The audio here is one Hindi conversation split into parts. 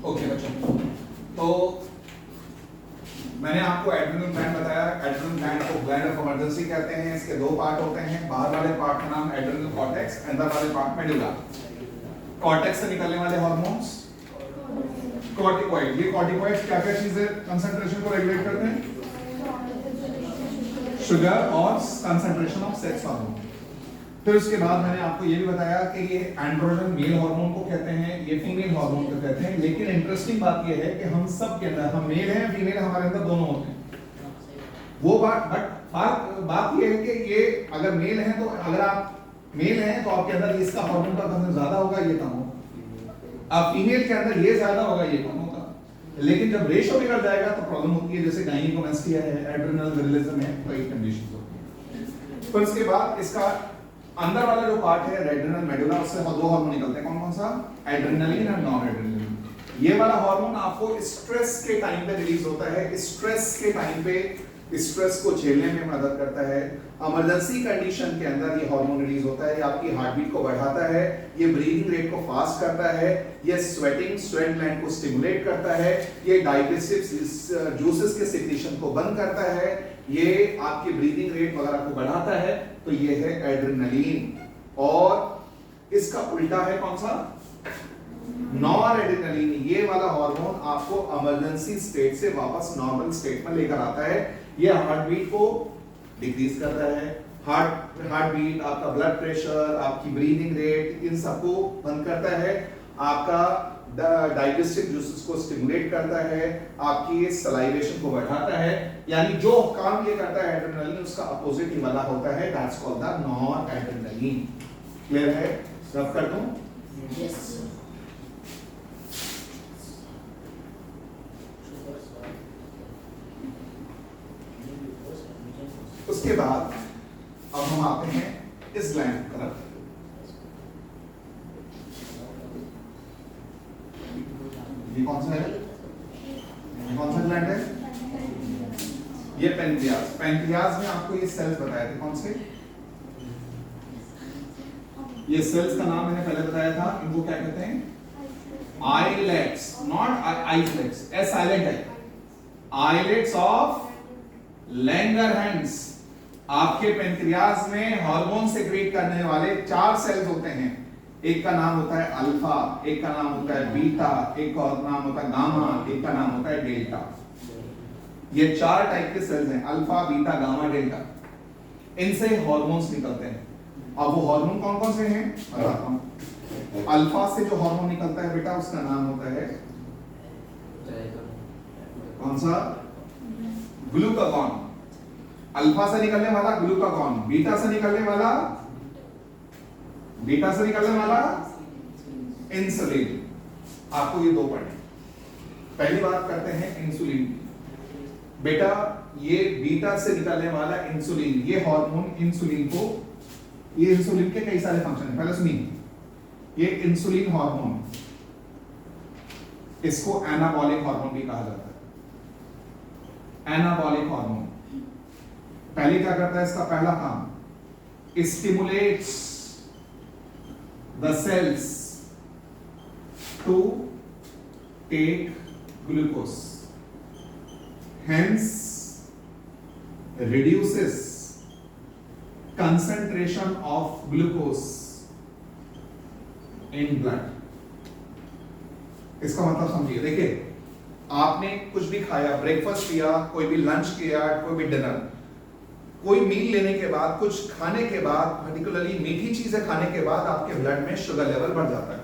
ओके बच्चों, तो मैंने आपको एड्रेनल ग्लैंड बताया। एड्रेनल ग्लैंड को ग्लैंड ऑफ इमरजेंसी कहते हैं। इसके दो पार्ट होते हैं। बाहर वाले पार्ट का नाम एड्रेनल कॉर्टेक्स, अंदर वाले पार्ट मेडुला। कॉर्टेक्स से निकलने वाले हार्मोन्स कॉर्टिकॉइड। ये कॉर्टिकॉइड क्या क्या चीजें कंसंट्रेशन को रेगुलेट करते हैं? शुगर और कंसंट्रेशन ऑफ सेक्स हार्मोन। फिर उसके बाद मैंने आपको ये भी बताया कि ये एंड्रोजन मेल हार्मोन को कहते हैं, ये फीमेल हार्मोन को कहते हैं। लेकिन इंटरेस्टिंग बात ये है कि हम सब के अंदर, हम मेल हैं फीमेल, हमारे अंदर दोनों होते हैं। वो बात ये है कि ये अगर मेल है तो अगर आप मेल हैं तो आपके अंदर इसका हार्मोन का कंसंट्रेशन ज्यादा होगा, ये कम होगा। अब फीमेल के अंदर ये ज्यादा होगा, ये कम होगा। लेकिन जब रेशो बिगड़ जाएगा तो प्रॉब्लम होती है, जैसे गायनिकोमेस्टिया है, एड्रेनल विरिलिज्म है, तो ये कंडीशंस होती हैं। फिर उसके बाद इसका अंदर वाला जो पार्ट है एड्रेनल मेडुला, उससे दो हार्मोन निकलते हैं। कौन कौन सा? एड्रेनलिन और नॉर एड्रेनलिन। ये वाला हार्मोन आपको स्ट्रेस के टाइम पे रिलीज होता है। स्ट्रेस के टाइम पे स्ट्रेस को झेलने में मदद करता है। इमरजेंसी कंडीशन के अंदर ये हार्मोन रिलीज होता है। ये आपकी हार्ट बीट को बढ़ाता है, ये ब्रीदिंग रेट को फास्ट करता है, ये स्वेट ग्लैंड को स्टिमुलेट करता है, ये डाइजेस्टिव जूसेस के सिक्रीशन को बंद करता है, ये आपकी ब्रीदिंग रेट वगैरह को बढ़ाता है। तो ये है एड्रेनलिन। और इसका उल्टा है कौन सा? Nor adrenaline. ये वाला हार्मोन आपको इमरजेंसी स्टेट से वापस नॉर्मल स्टेट में लेकर आता है। ये हार्ट बीट को डिक्रीज करता है, हार्ट बीट, आपका ब्लड प्रेशर, आपकी ब्रीदिंग रेट, इन सबको बंद करता है, आपका डाइजेस्टिव जूसेस को स्टिमुलेट करता है, आपकी सलाइवेशन को बढ़ाता है। यानी जो काम ये करता है एड्रेनलिन, उसका अपोजिट ही वाला होता है। That's called the nor adrenaline. Clear है? रब कर दूं? यस। उसके बाद अब हम आते हैं इस ग्लैंड की तरफ। ये कौन सा है? ये कौन सा ग्लैंड है? ये पेनक्रियास। पेनक्रियास में आपको ये सेल्स बताए थे, कौन से? ये सेल्स का नाम मैंने पहले बताया था। इनको क्या कहते हैं? Islets, not islets, A silent है। Islets of Langerhans. आपके पेनक्रियास में हार्मोन सेक्रेट करने वाले 4 सेल्स होते हैं। एक का नाम होता है अल्फा, एक का नाम होता है बीटा, एक का नाम होता है गामा, एक का नाम होता है डेल्टा। ये 4 टाइप के सेल्स हैं, अल्फा, बीटा, गामा, डेल्टा। इनसे हार्मोन्स निकलते हैं। अब वो हार्मोन कौन कौन से हैं बताता हूं। अल्फा से जो हार्मोन निकलता है बेटा, उसका नाम होता है कौन सा? ग्लूकागॉन। अल्फा से निकलने वाला ग्लूकागॉन, बीटा से निकलने वाला इंसुलिन। आपको ये 2 पढ़े। पहली बात करते हैं इंसुलिन की। बेटा ये बीटा से निकलने वाला इंसुलिन, ये हार्मोन इंसुलिन को, ये इंसुलिन के कई सारे फंक्शन हैं। पहले सुनिए, ये इंसुलिन हार्मोन, इसको एनाबॉलिक हार्मोन भी कहा जाता है। एनाबॉलिक हार्मोन पहले क्या करता है? इसका पहला काम, stimulates the cells to take glucose, hence reduces concentration of glucose in blood। इसका मतलब समझिए। देखिए, आपने कुछ भी खाया, ब्रेकफास्ट किया, कोई भी लंच किया, कोई भी डिनर, कोई मील लेने के बाद, कुछ खाने के बाद, पर्टिकुलरली मीठी चीजें खाने के बाद आपके ब्लड में शुगर लेवल बढ़ जाता है।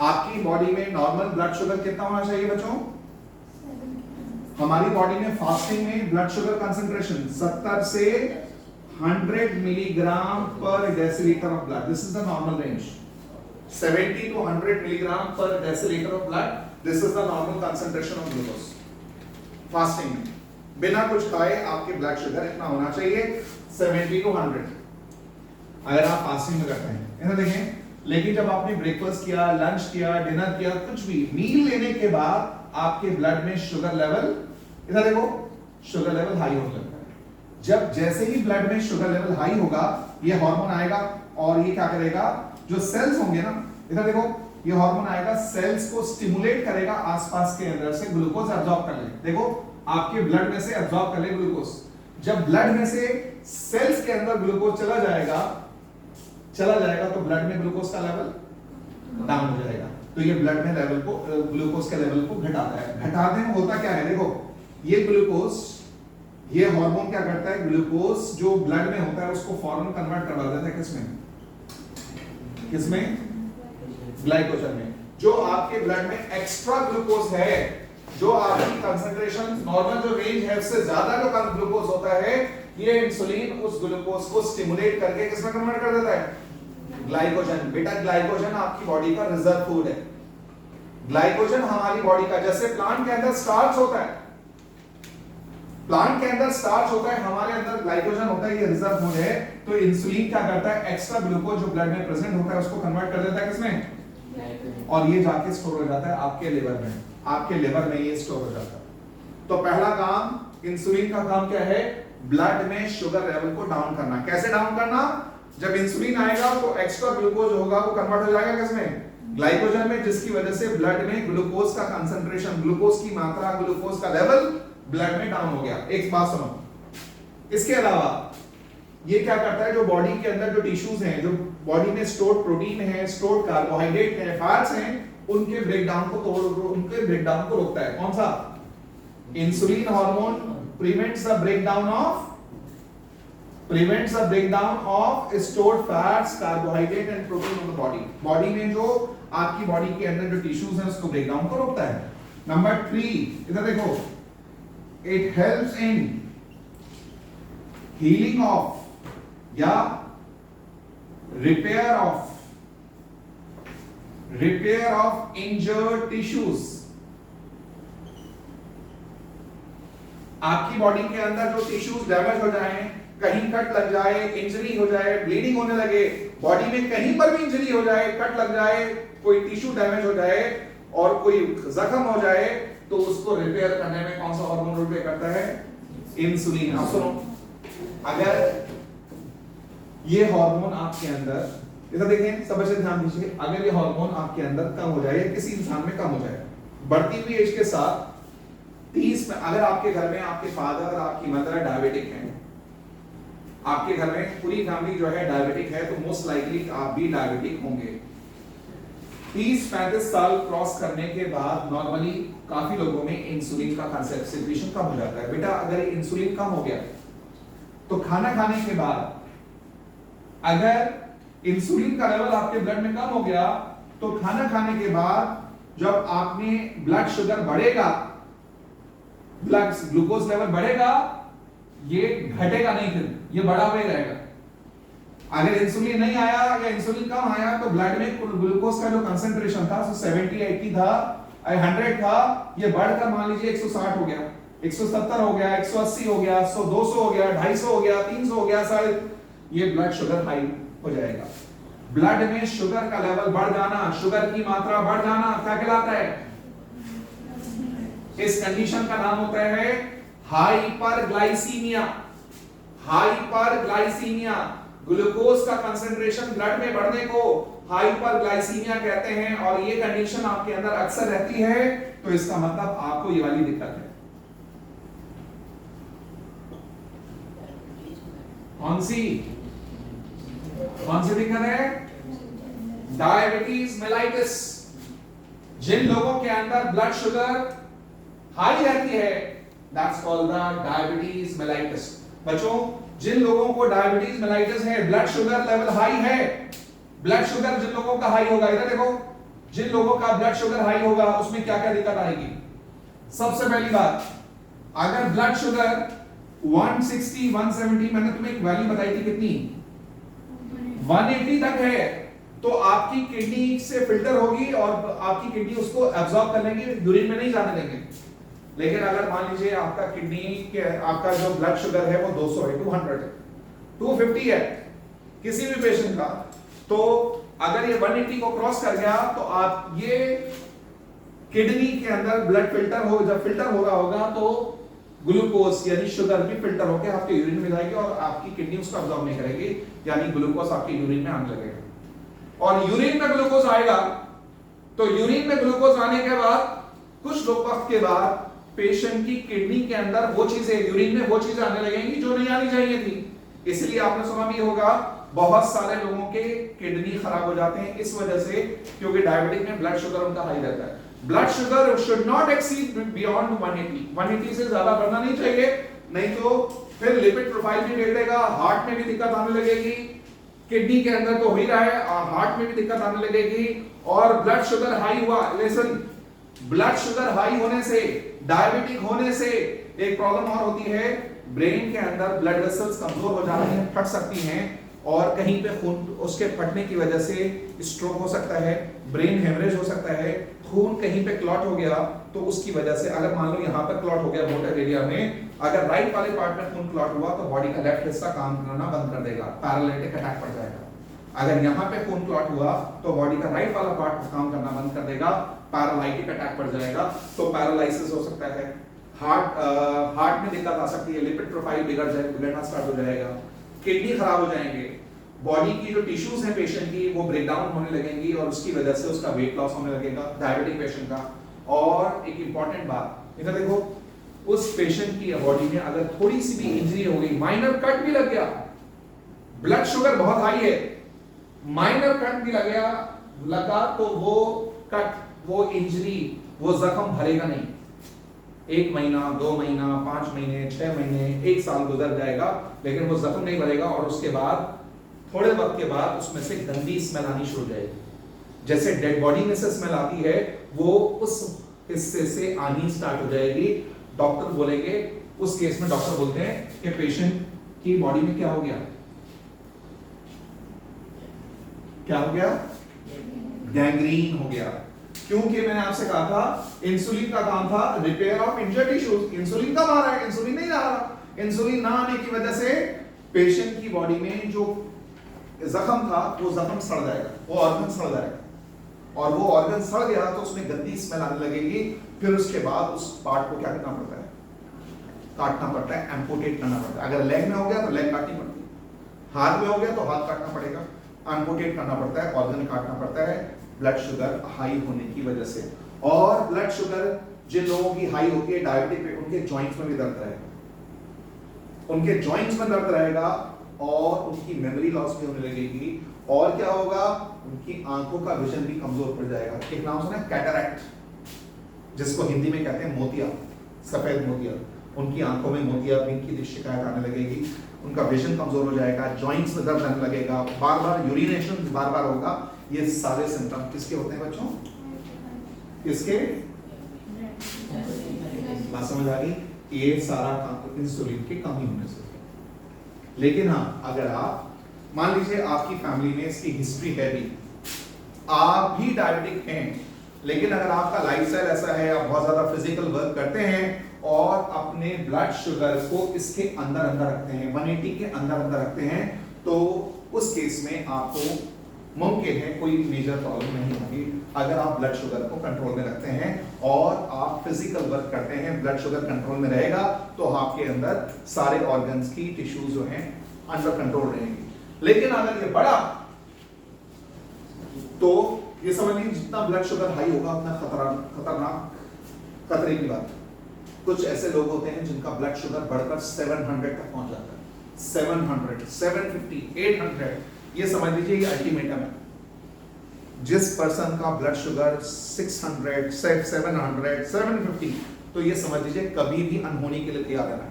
आपकी बॉडी में नॉर्मल ब्लड शुगर कितना होना चाहिए बच्चों? हमारी बॉडी में फास्टिंग में ब्लड शुगर कंसंट्रेशन 70 से 100 milligram per decilitre of blood, this is the normal range. 70 to 100 milligram per decilitre of blood, this is the normal concentration of glucose fasting में। बिना कुछ खाए आपके ब्लड शुगर इतना होना चाहिए, 70 to 100, अगर आप फास्टिंग में करते हैं। इधर देखें, लेकिन जब आपने ब्रेकफास्ट किया, लंच किया, डिनर किया, कुछ भी मील लेने के बाद आपके ब्लड में शुगर लेवल, इधर देखो, शुगर लेवल हाई होने लगता है। जब जैसे ही ब्लड में शुगर लेवल हाई होगा, ये हार्मोन आएगा और ये क्या करेगा? जो सेल्स होंगे ना, इधर देखो, ये हार्मोन आएगा, सेल्स को स्टिमुलेट करेगा आसपास के अंदर से ग्लूकोज एब्जॉर्ब कर ले। देखो आपके ब्लड में से एब्जॉर्ब कर ले ग्लूकोज। जब ब्लड में से सेल्स के अंदर ग्लूकोज चला जाएगा तो ब्लड में ग्लूकोज का लेवल डाउन हो जाएगा। तो ये ब्लड में लेवल को ग्लूकोज के लेवल को घटाता है। घटाने में होता क्या है, देखो ये ग्लूकोज, ये हार्मोन क्या करता है, ग्लूकोज जो ब्लड में होता है उसको फौरन कन्वर्ट करवा देता है किसमें ग्लाइकोजन में। जो आपके ब्लड में एक्स्ट्रा ग्लूकोज है, जो आपकी कंसंट्रेशन नॉर्मल जो रेंज है उससे ज्यादा जो ग्लूकोज होता है, ये इंसुलिन उस ग्लूकोज को स्टिमुलेट करके किसमें कन्वर्ट कर देता है, ग्लाइकोजन। बेटा ग्लाइकोजन आपकी बॉडी का रिजर्व फूड है। ग्लाइकोजन हमारी बॉडी का, जैसे प्लांट के अंदर स्टार्च होता है, प्लांट के अंदर स्टार्च होता है, हमारे अंदर ग्लाइकोजन होता है, ये रिजर्व फूड है। तो इंसुलिन क्या करता है, एक्स्ट्रा ग्लूकोज जो ब्लड में प्रेजेंट होता है उसको कन्वर्ट कर देता है किसमें, और ये जाके स्टोर हो जाता है आपके लिवर में। आपके लिवर में ये स्टोर हो जाता है। तो पहला काम इंसुलिन का काम क्या है, ब्लड में शुगर लेवल को डाउन करना। कैसे डाउन करना, जब इंसुलिन आएगा तो एक्स्ट्रा ग्लूकोज होगा वो कन्वर्ट हो जाएगा किसमें, ग्लाइकोजन में, जिसकी वजह से ब्लड में ग्लूकोज का कंसंट्रेशन, ग्लूकोज की मात्रा, ग्लूकोज का लेवल ब्लड में डाउन हो गया। एक बात सुनो, इसके अलावा ये क्या करता है, जो बॉडी के अंदर जो टिश्यूज हैं, जो बॉडी में स्टोर्ड प्रोटीन है, स्टोर्ड कार्बोहाइड्रेट है, फैट्स हैं, उनके ब्रेकडाउन को रोकता है। कौन सा, insulin hormone prevents the breakdown of stored fats, carbohydrate and protein of the body. Body में जो आपकी बॉडी के अंदर जो टिश्यूज हैं उसको ब्रेकडाउन को रोकता है। नंबर 3, इधर देखो, it helps in healing of या रिपेयर ऑफ इंजर्ड टिश्यूज। आपकी बॉडी के अंदर जो टिश्यूज डैमेज हो जाए, कहीं कट लग जाए, इंजरी हो जाए, ब्लीडिंग होने लगे, बॉडी में कहीं पर भी इंजरी हो जाए, कट लग जाए, कोई टिश्यू डैमेज हो जाए और कोई जख्म हो जाए, तो उसको रिपेयर करने में कौन सा हार्मोन रोल प्ले करता है, इंसुलिन। अब सुनो, अगर ये हार्मोन आपके अंदर, इधर देखें, सब से ध्यान दीजिए, अगर ये हार्मोन आपके अंदर कम हो जाए, किसी इंसान में कम हो जाए, बढ़ती हुई एज के साथ 30 में, अगर आपके घर में आपके फादर, आपकी मदर डायबिटिक हैं, आपके घर में पूरी फैमिली जो है डायबिटिक है, तो मोस्ट लाइकली आप भी डायबिटिक होंगे। 30-35 साल क्रॉस करने के बाद नॉर्मली काफी लोगों में इंसुलिन का कंसेंट्रेशन कम हो जाता है। बेटा अगर इंसुलिन कम हो गया तो खाना खाने के बाद अगर इंसुलिन का लेवल आपके ब्लड में कम हो गया तो खाना खाने के बाद जब आपने ब्लड शुगर बढ़ेगा, ब्लड ग्लूकोज लेवल बढ़ेगा, ये घटेगा नहीं, फिर ये बढ़ा हुआ ही रहेगा। अगर इंसुलिन नहीं आया या इंसुलिन कम आया तो ब्लड में ग्लूकोज का जो कंसंट्रेशन था 70 80 था, 100 था, ये बढ़कर मान लीजिए 160 हो गया, 170 हो गया, 180 हो गया, 100 200 हो गया, 250 हो गया, 300 हो गया, साढ़े, ये ब्लड शुगर हाई हो जाएगा। ब्लड में शुगर का लेवल बढ़ जाना, शुगर की मात्रा बढ़ जाना क्या कहलाता है, इस कंडीशन का नाम होता है हाइपरग्लाइसीमिया। हाइपरग्लाइसीमिया, ग्लूकोज का कंसंट्रेशन ब्लड में बढ़ने को हाइपरग्लाइसीमिया कहते हैं, और ये कंडीशन आपके अंदर अक्सर रहती है, तो इसका मतलब आपको ये वाली दिक्कत है। कौन सी दिक्कत है, डायबिटीज मेलाइटिस। जिन लोगों के अंदर ब्लड शुगर हाई रहती है, that's called the diabetes mellitus. बच्चों, जिन लोगों को डायबिटीज मेलाइटिस है, ब्लड शुगर लेवल हाई है, ब्लड शुगर जिन लोगों का हाई होगा, इधर देखो, जिन लोगों का ब्लड शुगर हाई होगा उसमें क्या क्या दिक्कत आएगी। सबसे पहली बात, अगर ब्लड शुगर 160 170, मैंने तुम्हें एक वैल्यू बताई थी कितनी, 180 तक है, तो आपकी किडनी से फिल्टर होगी और आपकी किडनी उसको एब्जॉर्ब कर लेंगी, यूरिन में नहीं जाने देंगे। लेकिन अगर मान लीजिए आपका किडनी के आपका जो ब्लड शुगर है वो 200 है, 200 है, 250 है किसी भी पेशेंट का, तो अगर ये 180 को क्रॉस कर गया तो आप ये किडनी के अंदर ब्लड फिल्टर हो, जब फिल्टर हो रहा होगा तो ग्लूकोज यानी शुगर भी फिल्टर होकर आपके यूरिन में जाएगी और आपकी किडनी उसको अब्सॉर्ब नहीं करेगी, यानी ग्लूकोज आपके यूरिन में आने लगेगा। और यूरिन में ग्लूकोज आएगा तो यूरिन में ग्लूकोज आने के बाद कुछ लोग वक्त के बाद पेशेंट की किडनी के अंदर वो चीजें, यूरिन में वो चीजें आने लगेंगी जो नहीं आनी चाहिए थी। इसलिए आपने सुना भी होगा बहुत सारे लोगों के किडनी खराब हो जाते हैं इस वजह से, क्योंकि डायबिटिक में ब्लड शुगर उनका हाई रहता है। Blood sugar should not exceed beyond 180, 180 से ज्यादा बढ़ना नहीं चाहिए, नहीं तो फिर लिपिड प्रोफाइल भी बिगड़ेगा, हार्ट में भी दिक्कत आने लगेगी, किडनी के अंदर तो हो ही रहा है, हार्ट में भी दिक्कत आने लगेगी। और ब्लड शुगर हाई हुआ, लिसन, ब्लड शुगर हाई होने से, डायबिटिक होने से एक प्रॉब्लम और होती है, ब्रेन के अंदर ब्लड वेसल्स कमजोर हो जाती हैं, फट सकती हैं, और कहीं पे खून उसके फटने की वजह से स्ट्रोक हो सकता है, ब्रेन हेमरेज हो सकता है, खून कहीं पे क्लॉट हो गया तो उसकी वजह से, अगर मान लो यहाँ पर क्लॉट हो गया मोटर एरिया में, अगर राइट वाले पार्ट में खून क्लॉट हुआ तो बॉडी का लेफ्ट हिस्सा काम करना बंद कर देगा, पैरालिटिक अटैक पड़ जाएगा। अगर यहाँ पे खून क्लॉट हुआ तो बॉडी का राइट वाला पार्ट काम करना बंद कर देगा, पैरालिटिक अटैक पड़ जाएगा, तो पैरालिसिस हो सकता है, हार्ट में दिक्कत आ सकती है, लिपिड प्रोफाइल बिगड़ना स्टार्ट हो जाएगा, किडनी खराब हो जाएंगे, बॉडी की जो टिश्यूज हैं पेशेंट की वो ब्रेक डाउन होने लगेंगी और उसकी वजह से उसका वेट लॉस होने लगेगा डायबिटिक पेशेंट का। और एक इंपॉर्टेंट बात इधर देखो, उस पेशेंट की बॉडी में अगर थोड़ी सी भी इंजरी हो गई, माइनर कट भी लग गया, ब्लड शुगर बहुत हाई है, माइनर कट भी लगा तो वो कट, वो इंजरी, वो जख्म भरेगा नहीं। 1 महीना, 2 महीना, 5 महीने, 6 महीने, 1 साल गुजर जाएगा, लेकिन वो जख्म नहीं भरेगा और उसके बाद थोड़े वक्त के बाद उसमें से गंदी स्मेल आनी शुरू हो जाएगी। जैसे डेड बॉडी में से स्मेल आती है वो उस हिस्से से आनी स्टार्ट हो जाएगी। डॉक्टर बोलेंगे, उस केस में डॉक्टर बोलते हैं कि पेशेंट की बॉडी में क्या हो गया, क्या हो गया, गैंग्रीन हो गया। क्योंकि मैंने आपसे कहा था इंसुलिन का काम था repair of injured tissues. Insulin कब आ रहा है, इंसुलिन नहीं आ रहा। इंसुलिन ना आने की वजह से पेशेंट की बॉडी में जो जख्म था वो जख्म सड़ जाएगा, वो ऑर्गन सड़ जाएगा, और वो ऑर्गन सड़ गया तो उसमें गंदी स्मेल आने लगेगी। फिर उसके बाद उस पार्ट को क्या करना पड़ता है, काटना पड़ता है, एम्पुटेट करना पड़ता है। अगर लेग में हो गया तो लेग काटनी पड़ती है, हाथ में हो गया तो हाथ काटना पड़ेगा, एम्पुटेट करना पड़ता है, ऑर्गन काटना पड़ता है ब्लड शुगर हाई होने की वजह से। और ब्लड शुगर जिन लोगों की हाई होती है डायबिटिक पे, उनके जॉइंट्स में भी दर्द रहेगा, उनके जॉइंट्स में दर्द रहेगा और उनकी मेमोरी लॉस भी होने लगेगी। और क्या होगा, उनकी आंखों का विजन भी कमजोर पड़ जाएगा। एक नाम सुना है कैटरैक्ट, जिसको हिंदी में कहते हैं मोतिया, सफेद मोतिया। उनकी आंखों में मोतियाबिंद की शिकायत आने लगेगी, उनका विजन कमजोर हो जाएगा, जॉइंट्स में दर्द आने लगेगा, बार बार यूरिनेशन बार बार होगा। ये सारे सिम्टम किसके होते हैं बच्चों, किसके, बात समझ आ गई? ये सारा इंसुलिन की कमी होने से। लेकिन हाँ, अगर आप मान लीजिए आपकी फैमिली में इसकी हिस्ट्री है भी, आप भी डायबिटिक हैं, लेकिन अगर आपका लाइफस्टाइल ऐसा है, आप बहुत ज्यादा फिजिकल वर्क करते हैं और अपने ब्लड शुगर को इसके अंदर रखते हैं, 180 के अंदर रखते हैं, तो उस केस में आपको मुमकिन है कोई मेजर प्रॉब्लम नहीं होगी। अगर आप ब्लड शुगर को कंट्रोल में रखते हैं और आप फिजिकल वर्क करते हैं, ब्लड शुगर कंट्रोल में रहेगा तो आपके अंदर सारे ऑर्गन्स की टिश्यूज जो हैं अंडर कंट्रोल रहेंगी। लेकिन अगर ये बढ़ा तो ये समझ लीजिए जितना ब्लड शुगर हाई होगा उतना खतरनाक खतरे की बात। कुछ ऐसे लोग होते हैं जिनका ब्लड शुगर बढ़कर 700 तक पहुंच जाता है, 700, 750, 800, ये समझ लीजिए ये अल्टीमेटम है। जिस पर्सन का ब्लड शुगर 600, 700, 750, तो ये समझ लीजिए कभी भी अनहोनी के लिए तैयार रहना।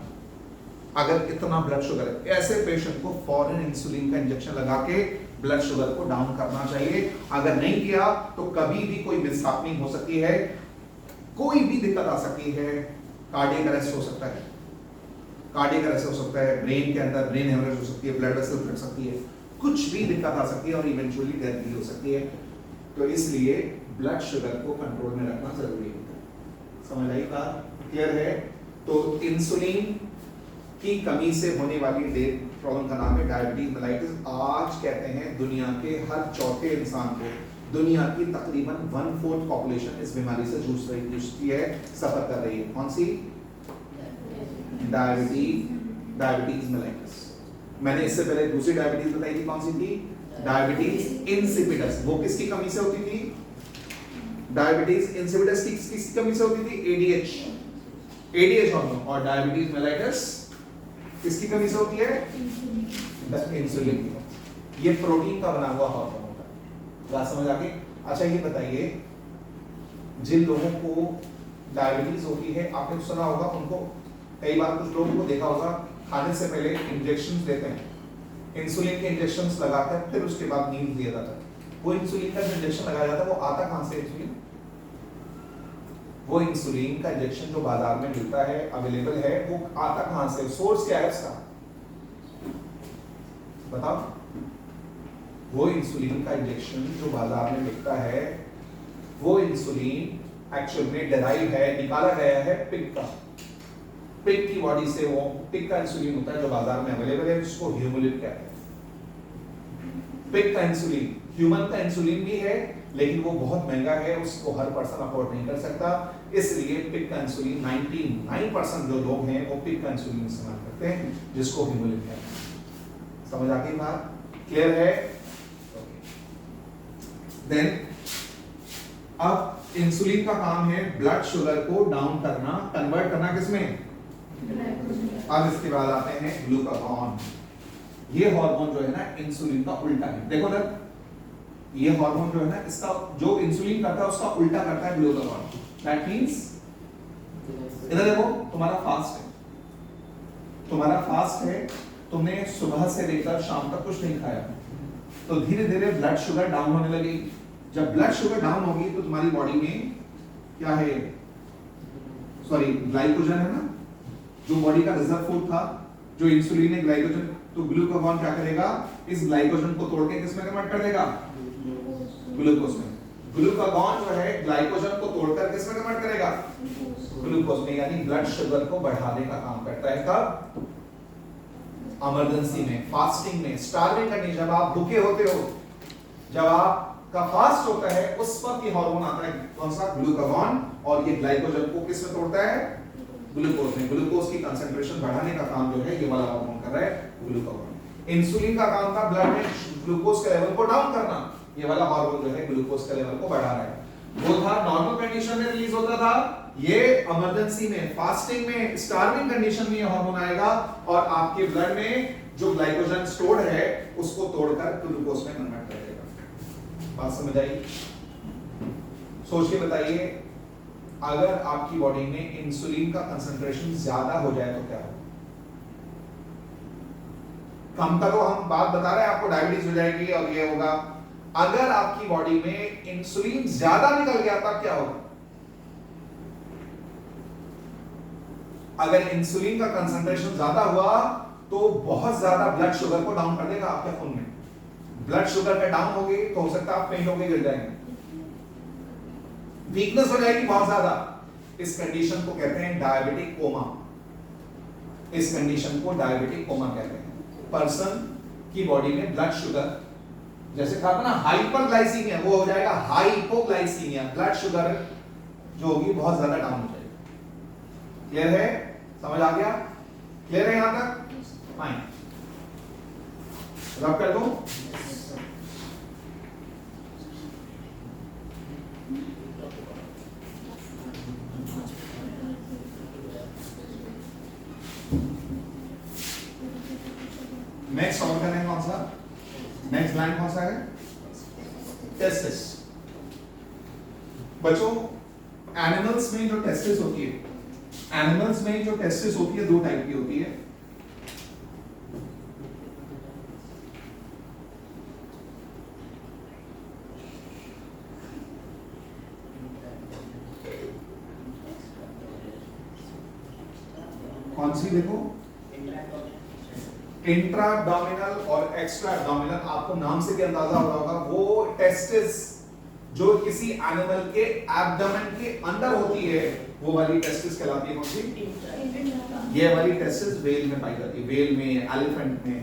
अगर इतना ब्लड शुगर है, ऐसे पेशेंट को फौरन इंसुलिन का इंजेक्शन लगा के ब्लड शुगर को डाउन करना चाहिए। अगर नहीं किया तो कभी भी कोई मिसहैपनिंग हो सकती है, कोई भी दिक्कत आ सकती है, कार्डियक अरेस्ट हो सकता है, कार्डियक अरेस्ट हो सकता है, ब्रेन के अंदर ब्रेन हेमरेज हो सकती है, ब्लड वेसल फट सकती है, कुछ भी दिक्कत आ सकती है और इवेंचुअली डेथ भी हो सकती है। तो इसलिए ब्लड शुगर को कंट्रोल में रखना जरूरी है। समझ आई बात, क्लियर है? तो इंसुलिन की कमी से होने वाली प्रॉब्लम का नाम है डायबिटीज मेलाइटिस। आज कहते हैं दुनिया के हर चौथे इंसान को, दुनिया की तकरीबन 1/4 पॉपुलेशन इस बीमारी से जूझती है, सफर कर रही है। कौन सी? Diabetes mellitus. मैंने इससे पहले दूसरी डायबिटीज बताई थी, कौन सी थी? Diabetes insipidus. वो किसकी कमी से होती थी? डायबिटीज इंसिपिडस किसकी कमी से होती थी? ADH hormone. और डायबिटीज मेलाइटस किसकी कमी से होती है? इंसुलिन की। ये प्रोटीन का बना हुआ हार्मोन होता है। बात समझ आ गई? अच्छा ये बताइए, जिन लोगों को डायबिटीज होती है, आपने सुना होगा, उनको कई बार कुछ लोगों को देखा होगा खाने से पहले इंजेक्शन देते हैं, इंसुलिन के इंजेक्शन लगाकर फिर उसके बाद नींद दिया जाता है। वो इंसुलिन का जो इंजेक्शन लगाया जाता है वो आता कहां से? इंसुलिन, वो इंसुलिन का इंजेक्शन जो बाजार में मिलता है, अवेलेबल है, वो आता कहां से? सोर्स क्या है उसका? बताओ। वो इंसुलिन का इंजेक्शन जो बाजार में मिलता है, वो इंसुलिन एक्चुअल में डिराइव है, निकाला गया है पिग का। पिग की बॉडी से वो पिग का इंसुलिन होता है जो बाजार में अवेलेबल है, जिसको ह्यूमुलिन कहते हैं। पिग का इंसुलिन, ह्यूमन का इंसुलिन भी है, लेकिन वो बहुत महंगा है, उसको हर पर्सन अफोर्ड नहीं कर सकता। इसलिए पिग का इंसुलिन 99% जो लोग हैं वो पिग का इंसुलिन इस्तेमाल करते हैं, जिसको ह्यूमुलिन कहते हैं। समझ आ गई बात? क्लियर है? देन अब इंसुलिन का काम है ब्लड शुगर को डाउन करना, कन्वर्ट करना किसमें? अब इसके बाद आते हैं ग्लूकागॉन। ये हार्मोन जो है ना इंसुलिन का उल्टा है। देखो ना, ये हार्मोन जो है ना, इसका जो इंसुलिन करता है उसका उल्टा करता है ग्लूकागॉन। दैट मींस इधर देखो, तुम्हारा फास्ट है, तुमने सुबह से लेकर शाम तक कुछ नहीं खाया, तो धीरे धीरे ब्लड शुगर डाउन होने लगेगी। जब ब्लड शुगर डाउन होगी तो तुम्हारी बॉडी में क्या है? सॉरी, ग्लाइकोजन है ना, जो बॉडी का रिजर्व फूड था, जो इंसुलिन है ग्लाइकोजन, तो ग्लूकागॉन क्या करेगा? इस ग्लाइकोजन को तोड़ के किसमें कन्वर्ट कर देगा? ग्लूकोज में। ग्लूकागॉन जो है ग्लाइकोजन को तोड़कर किसमें कन्वर्ट करेगा? ग्लूकोज में। यानी ब्लड शुगर को बढ़ाने का काम करता है। कब? इमरजेंसी में, फास्टिंग में, स्टार्विंग कंडीशन, जब आप भूखे होते हो, जब आपका फास्ट होता है, उस वक्त ये हार्मोन आता है, कौन सा? ग्लूकागॉन। और ये ग्लाइकोजन को किसमें तोड़ता है? ग्लूकोज में। ग्लूकोज की कंसंट्रेशन बढ़ाने का काम जो है ये वाला हार्मोन कर रहा है, ग्लूकागॉन। इंसुलिन का काम था ब्लड में ग्लूकोज के लेवल को डाउन करना, ये वाला हार्मोन जो है ग्लूकोज के लेवल को बढ़ा रहा है। वो था नॉर्मल कंडीशन में रिलीज होता था, ये इमरजेंसी में, फास्टिंग में, स्टार्विंग कंडीशन में ये हार्मोन आएगा और आपके ब्लड में जो ग्लाइकोजन स्टोर्ड है उसको तोड़कर ग्लूकोज में कन्वर्ट कर देगा। बात समझ आई? सोच के बताइए, अगर आपकी बॉडी में इंसुलिन का कंसंट्रेशन ज्यादा हो जाए तो क्या होगा? कम का तो हम बात बता रहे हैं, आपको डायबिटीज हो जाएगी और ये होगा। अगर आपकी बॉडी में इंसुलिन ज्यादा निकल गया तब क्या होगा? अगर इंसुलिन का कंसंट्रेशन ज्यादा हुआ तो बहुत ज्यादा ब्लड शुगर को डाउन कर देगा आपके खून में। ब्लड शुगर का डाउन होगी तो हो सकता है आप फेंट होकर गिर जाएंगे, वीकनेस हो जाएगी बहुत ज्यादा। इस कंडीशन को कहते हैं डायबिटिक कोमा। इस कंडीशन को डायबिटिक कोमा कहते हैं। पर्सन की बॉडी में ब्लड शुगर, जैसे कहा था ना हाइपरग्लाइसीमिया, वो हो जाएगा हाइपोग्लाइसीमिया। ब्लड शुगर जो होगी बहुत ज्यादा डाउन हो जाएगी। क्लियर है? समझ आ गया? क्लियर है यहां तक? फाइन, रब कर दो। नेक्स्ट ऑर्गन है कौन सा? नेक्स्ट ग्लैंड कौन सा है? टेस्टिस। बच्चों, एनिमल्स में जो टेस्टिस होती है, एनिमल्स में जो टेस्टिस होती है दो टाइप की होती है। कौन सी? देखो, इंट्रा एब्डोमिनल और एक्स्ट्रा एब्डोमिनल। आपको नाम से भी अंदाजा हो रहा होगा, वो टेस्टिस जो किसी एनिमल के एब्डोमेन के अंदर होती है, वो वाली टेस्टिस कहलाती है। कौन सी? ये वाली टेस्टिस वेल में पाई जाती है, वेल में, एलिफेंट में,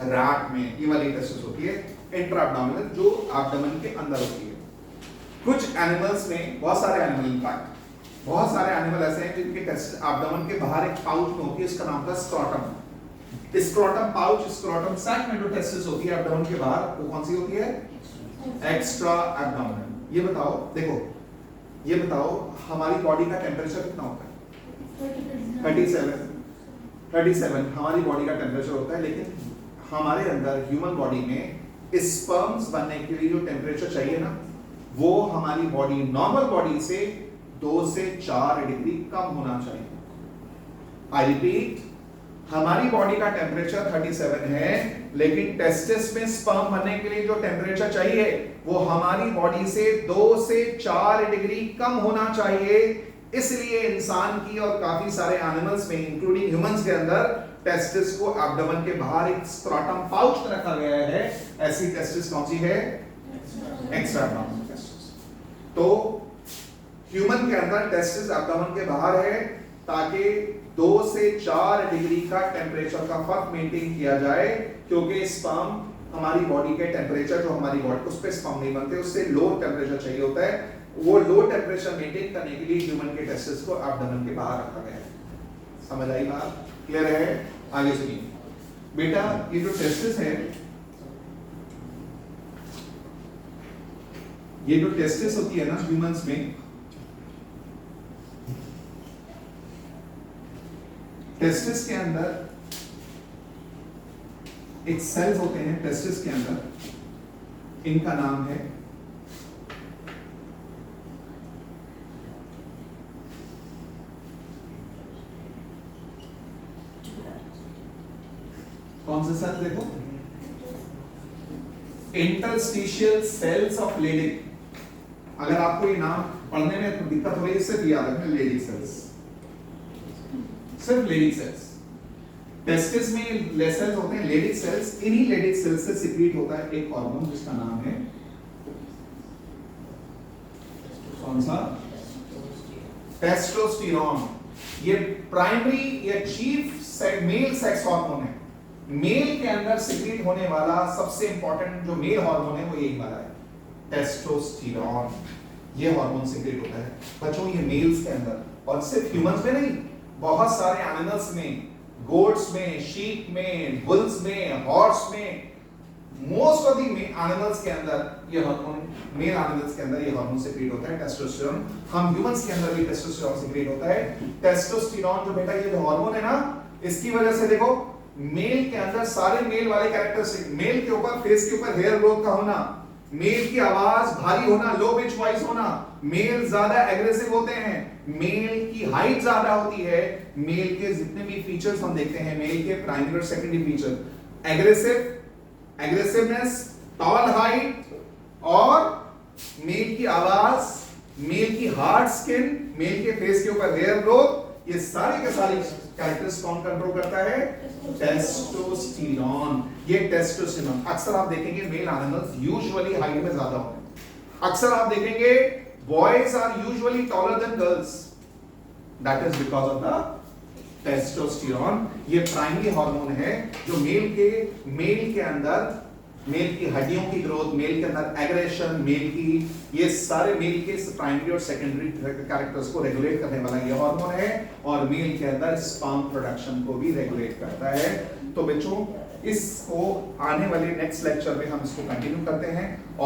रैट में, ये वाली टेस्टिस होती है इंट्रा एब्डोमिनल, जो एब्डोमेन के अंदर होती है। कुछ एनिमल्स में, बहुत सारे एनिमल, इनफैक्ट बहुत सारे एनिमल ऐसे हैं जिनके टेस्ट एब्डोमेन के बाहर एक पाउच में होती है, इसका नाम था scrotum. Scrotum pouch, scrotum sac में जो टेस्टिस होती है एब्डोमेन के बाहर, वो कौन सी होती है? Extra abdominal. ये बताओ, देखो ये बताओ हमारी बॉडी का टेम्परेचर कितना होता है? 37 हमारी बॉडी का टेम्परेचर होता है, लेकिन हमारे अंदर ह्यूमन बॉडी में स्पर्म्स बनने के लिए जो टेम्परेचर चाहिए ना, वो हमारी बॉडी नॉर्मल बॉडी से 2 से 4 डिग्री कम होना चाहिए। आई रिपीट, हमारी बॉडी का टेम्परेचर 37 है, लेकिन टेस्टिस में स्पर्म बनने के लिए जो टेम्परेचर चाहिए वो हमारी बॉडी से 2 से 4 डिग्री कम होना चाहिए। इसलिए इंसान की और काफी सारे एनिमल्स में इंक्लूडिंग ह्यूमंस के अंदर टेस्टिस को एब्डोमेन के बाहर एक स्क्रोटम पाउच में रखा गया है। ऐसी टेस्टिस कौन सी है? Extra abdominal testis. तो ह्यूमन के अंदर टेस्टिस एब्डोमेन के बाहर है ताकि 2 से 4 डिग्री का टेम्परेचर का फर्क मेंटेन किया जाए, क्योंकि स्पर्म हमारी बॉडी के टेम्परेचर जो हमारी बॉडी उस पे स्पर्म नहीं बनते, उससे लो टेम्परेचर चाहिए होता है। वो लो टेम्परेचर मेंटेन करने के लिए ह्यूमन के टेस्टिस को एब्डोमेन के बाहर रखा गया है। समझ आई बात? क्लियर है? आगे सुनिए बेटा, ये जो टेस्टिस है, ये जो टेस्टिस होती है ना ह्यूमंस में, टेस्टिस के अंदर एक सेल्स होते हैं टेस्टिस के अंदर, इनका नाम है कौन से सेल? देखो, इंटरस्टिशियल सेल्स ऑफ लेडिक। अगर आपको ये नाम पढ़ने में दिक्कत हो रही है, सिर्फ याद रखना लेडिक सेल्स, सिर्फ लेडिक सेल्स। टेस्टिस में सेल्स होते हैं लेडिक सेल्स। इन्हीं लेडिक सेल्स से सिक्रीट होता है एक हार्मोन जिसका नाम है कौन सा? टेस्टोस्टेरोन। ये प्राइमरी या चीफ मेल सेक्स हार्मोन है। मेल के अंदर सिक्रीट होने वाला सबसे इंपॉर्टेंट जो मेल हार्मोन है वो यही वाला है, टेस्टोस्टेरोन। ये हार्मोन सिक्रीट होता है बच्चों, ये मेल्स के अंदर, और सिर्फ ह्यूमंस में नहीं, बहुत सारे एनिमल्स में, गोट्स में, शीप में, बुल्स में, हॉर्स में, मोस्ट ऑफ द एनिमल्स के अंदर ये हार्मोन, मेल एनिमल्स के अंदर ये हार्मोन सिक्रीट होता है टेस्टोस्टेरोन। हम ह्यूमंस के अंदर भी टेस्टोस्टेरोन सिक्रीट होता है। टेस्टोस्टेरोन जो बेटा ये जो हार्मोन है ना, इसकी वजह से देखो मेल के अंदर सारे मेल वाले कैरेक्टरिस्टिक, मेल के ऊपर फेस के ऊपर हेयर ग्रोथ का होना, मेल की आवाज भारी होना, लो पिच वॉइस होना, मेल ज्यादा एग्रेसिव होते हैं, मेल की हाइट ज्यादा होती है, मेल के जितने भी फीचर्स हम देखते हैं, मेल के प्राइमरी और secondary feature, aggressiveness, tall height, और मेल की आवाज, मेल की हार्ड स्किन, मेल के फेस के ऊपर हेयर ग्रोथ, ये सारे के सारे कैरेक्टर्स कौन कंट्रोल करता है? टेस्टोस्टेरोन। ये टेस्टोस्टेरोन अक्सर आप देखेंगे मेल एनिमल्स यूजुअली हाइट में ज्यादा होते हैं। अक्सर आप देखेंगे boys are usually taller than girls, that is because of the testosterone. ये प्राइमरी हार्मोन है जो मेल के अंदर मेल की हड्डियों की ग्रोथ, मेल के अंदर एग्रेशन, मेल की ये सारे मेल के प्राइमरी और सेकेंडरी कैरेक्टर्स को रेगुलेट करने वाला ये हार्मोन है, और मेल के अंदर स्पर्म प्रोडक्शन को भी रेगुलेट करता है। तो बच्चों इसको आने वाले नेक्स्ट लेक्चर में हम इसको कंटिन्यू करते हैं।